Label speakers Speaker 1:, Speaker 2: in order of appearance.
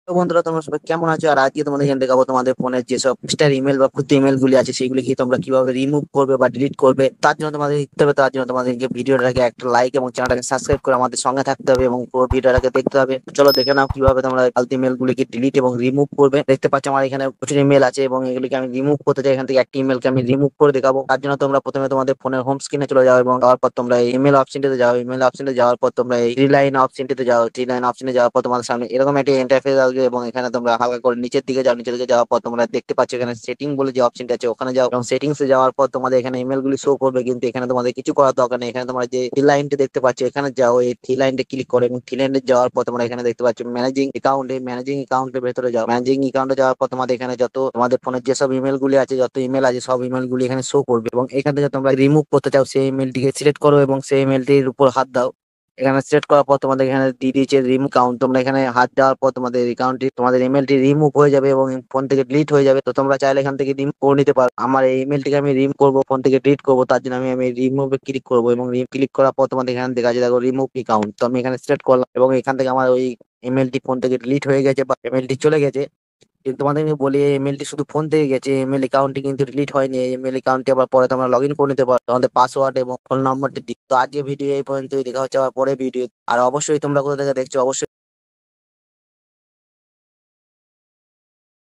Speaker 1: তো বন্ধুরা, তোমরা সবাই কেমন আছো? আর আজকে তোমাদের এখানে দেখাবো তোমাদের ফোনের যেসব স্টার ইমেল বা ক্ষুদ্র ইমেল গুলি আছে সেগুলি কি তোমরা কিভাবে রিমুভ করবে বা ডিলিট করবে। তার জন্য তোমাদের দেখতে হবে, তার জন্য তোমাদেরকে ভিডিওটাকে একটা লাইক এবং চ্যানেলটাকে সাবস্ক্রাইব করে আমাদের সঙ্গে থাকতে হবে এবং পুরো ভিডিওটাকে দেখতে হবে। তো চলো দেখে নাও কিভাবে তোমরা ফালতু ইমেল গুলিকে ডিলিট এবং রিমুভ করবে। দেখতে পাচ্ছ আমার এখানে প্রচুর ইমেল আছে এবং এগুলিকে আমি রিমুভ করতে চাই। এখান থেকে একটি ইমেলকে আমি রিমুভ করে দেখাবো। তার জন্য তোমরা প্রথমে তোমাদের ফোনের হোম স্ক্রিনে চলে যাও এবং যাওয়ার পর তোমরা এই ইমেল অপশনটিতে যাও। ইমেল অপশনে যাওয়ার পর তোমরা এই থ্রি লাইন অপশনটিতে যাও। থ্রি লাইন অপশনে যাওয়ার পর তোমাদের সামনে এরকম একটি ইন্টারফেস আসবে এবং এখানে তোমরা হালকা করে নিচের দিকে যাও। নিচের দিকে যাওয়ার পর তোমরা দেখতে পাচ্ছ এখানে সেটিং বলে যে অপশনটা আছে ওখানে যাও এবং সেটিংস এ যাওয়ার পর তোমাদের এখানে ইমেল গুলি শো করবে, কিন্তু এখানে তোমাদের কিছু করার দরকার নেই। এখানে তোমরা যে থ্রি লাইনটা দেখতে পাচ্ছ এখানে যাও, এই থ্রি লাইনটা ক্লিক করো এবং থ্রি লাইনে যাওয়ার পর তোমরা এখানে দেখতে পাচ্ছ ম্যানেজিং অ্যাকাউন্ট। এই ম্যানেজিং অ্যাকাউন্টের ভেতরে যাও। ম্যানেজিং অ্যাকাউন্টে যাওয়ার পর তোমাদের এখানে যত তোমাদের ফোনের যেসব ইমেল গুলি আছে, যত ইমেল আছে সব ইমেল গুলি এখানে শো করবে এবং এখান থেকে তোমরা রিমুভ করতে চাও সেই ইমেলটিকে সিলেক্ট করো এবং সেই ইমেলটির উপর হাত দাও। এখানে সেট করার পর তোমাদের এখানে দিয়ে দিয়েছে রিমুভ কাউন্ট। তোমরা এখানে হাত দেওয়ার পর তোমাদের অ্যাকাউন্টটি তোমাদের ইমেলটি রিমুভ হয়ে যাবে এবং ফোন থেকে ডিলিট হয়ে যাবে। তো তোমরা চাইলে এখান থেকে রিমুভ করে নিতে পারো। আমার এই ইমেলটিকে আমি রিমুভ করবো, ফোন থেকে ডিলিট করবো, তার জন্য আমি রিমুভে ক্লিক করবো এবং ক্লিক করার পর তোমাদের এখানে দেখা যাচ্ছে দেখো রিমুভ অ্যাকাউন্ট। তো আমি এখানে সিলেক্ট করলাম এবং এখান থেকে আমার ওই ইমেলটি ফোন থেকে ডিলিট হয়ে গেছে বা ইমেলটি চলে গেছে। কিন্তু তোমাদের আমি বলি এই ইমেলটি শুধু ফোন থেকে গেছে, ইমেল অ্যাকাউন্টটি কিন্তু ডিলিট হয়নি। এই ইমেল অ্যাকাউন্টটি আবার পরে তোমরা লগ ইন করে নিতে পারো তোমাদের পাসওয়ার্ড এবং ফোন নম্বরটি দিয়ে। তো আজকে ভিডিও এই পর্যন্তই, দেখা হচ্ছে আবার পরে ভিডিও। আর অবশ্যই তোমরা কোথা থেকে দেখছো অবশ্যই